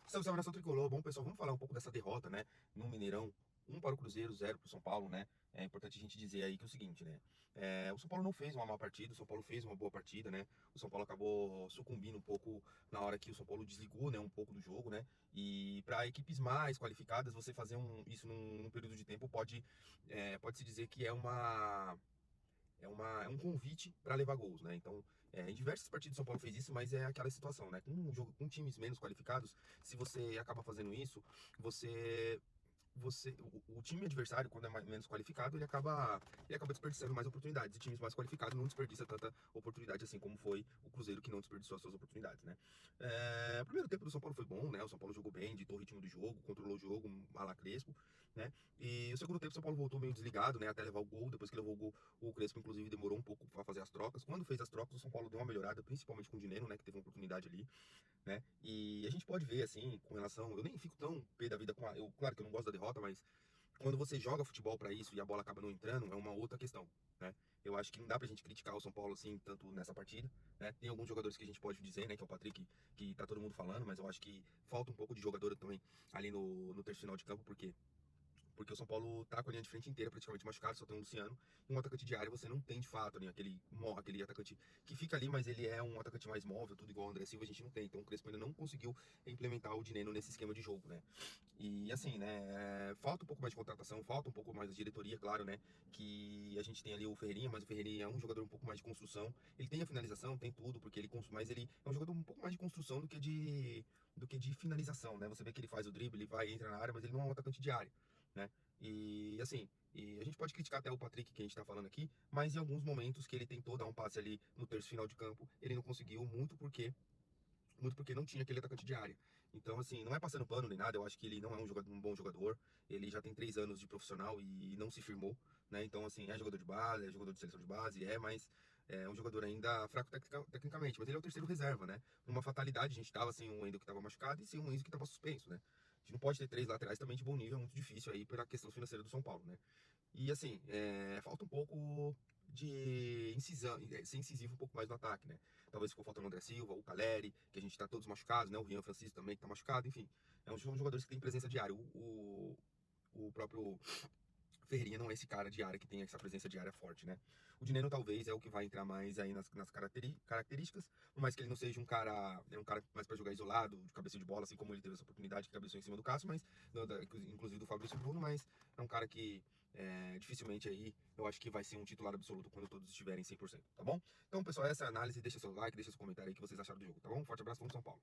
Salve, salve, nação tricolor. Bom, pessoal, vamos falar um pouco dessa derrota, né? No Mineirão, um para o Cruzeiro, zero para o São Paulo, né? É importante a gente dizer aí que é o seguinte, né? O São Paulo não fez uma má partida, o São Paulo fez uma boa partida, né? O São Paulo acabou sucumbindo um pouco na hora que o São Paulo desligou, né? Um pouco do jogo, né? E para equipes mais qualificadas, você fazer isso num período de tempo pode se dizer que é um convite para levar gols, né? Então, em diversas partidas o São Paulo fez isso, mas é aquela situação, né? Com um jogo, com times menos qualificados, se você acaba fazendo isso, você o time adversário, quando é menos qualificado, ele acaba desperdiçando mais oportunidades. E times mais qualificados não desperdiçam tanta oportunidade assim como foi o Cruzeiro, que não desperdiçou as suas oportunidades, né? O primeiro tempo do São Paulo foi bom, né? O São Paulo jogou bem, ditou o ritmo do jogo, controlou o jogo, a la Crespo, né? E o segundo tempo o São Paulo voltou meio desligado, né? Até levar o gol. Depois que levou o gol, o Crespo, inclusive, demorou um pouco para fazer as trocas. Quando fez as trocas, o São Paulo deu uma melhorada, principalmente com o Dineno, né? Que teve uma oportunidade ali, né? E a gente pode ver, assim, com relação. Eu nem fico tão pé da vida com a. Claro que eu não gosto da derrota, mas quando você joga futebol para isso e a bola acaba não entrando, é uma outra questão, né? Eu acho que não dá pra gente criticar o São Paulo assim, tanto nessa partida, né? Tem alguns jogadores que a gente pode dizer, né? Que é o Patrick, que tá todo mundo falando, mas eu acho que falta um pouco de jogador também ali no terço final de campo, porque o São Paulo tá com a linha de frente inteira praticamente machucado, só tem um Luciano. E um atacante de área você não tem de fato, né? Aquele atacante que fica ali, mas ele é um atacante mais móvel, tudo igual o André Silva, a gente não tem. Então o Crespo ainda não conseguiu implementar o Dineno nesse esquema de jogo, né? E assim, né? Falta um pouco mais de contratação, falta um pouco mais de diretoria, claro, né? Que a gente tem ali o Ferreirinha, mas o Ferreirinha é um jogador um pouco mais de construção. Ele tem a finalização, tem tudo, porque mas ele é um jogador um pouco mais de construção do que de finalização, né? Você vê que ele faz o drible, ele vai, entra na área, mas ele não é um atacante de área, né? E assim, a gente pode criticar até o Patrick que a gente tá falando aqui, mas em alguns momentos que ele tentou dar um passe ali no terço final de campo, ele não conseguiu, muito porque não tinha aquele atacante de área. Então, assim, não é passando pano nem nada, eu acho que ele não é um bom jogador, ele já tem 3 anos de profissional e não se firmou, né? Então, assim, é jogador de base, é jogador de seleção de base, mas é um jogador ainda fraco tecnicamente, mas ele é o terceiro reserva, né? Numa fatalidade, a gente tava sem um Wendel que tava machucado e sem um Enzo que tava suspenso, né? A gente não pode ter 3 laterais também de bom nível, é muito difícil aí pela questão financeira do São Paulo, né? E assim, falta um pouco de incisão, ser incisivo um pouco mais no ataque, né? Talvez ficou faltando o André Silva, o Caleri, que a gente tá todos machucados, né? O Rian Francisco também que tá machucado, enfim. São jogadores que têm presença diária. O próprio Ferreirinha não é esse cara de área que tem essa presença de área forte, né? O Dineno talvez é o que vai entrar mais aí nas características, por mais que ele não seja um cara mais para jogar isolado, de cabeça de bola, assim como ele teve essa oportunidade que cabeçou em cima do Cássio, mas inclusive do Fabrício Bruno, mas é um cara que dificilmente aí eu acho que vai ser um titular absoluto quando todos estiverem 100%, tá bom? Então, pessoal, essa é a análise, deixa seu like, deixa seu comentário aí o que vocês acharam do jogo, tá bom? Forte abraço, vamos São Paulo.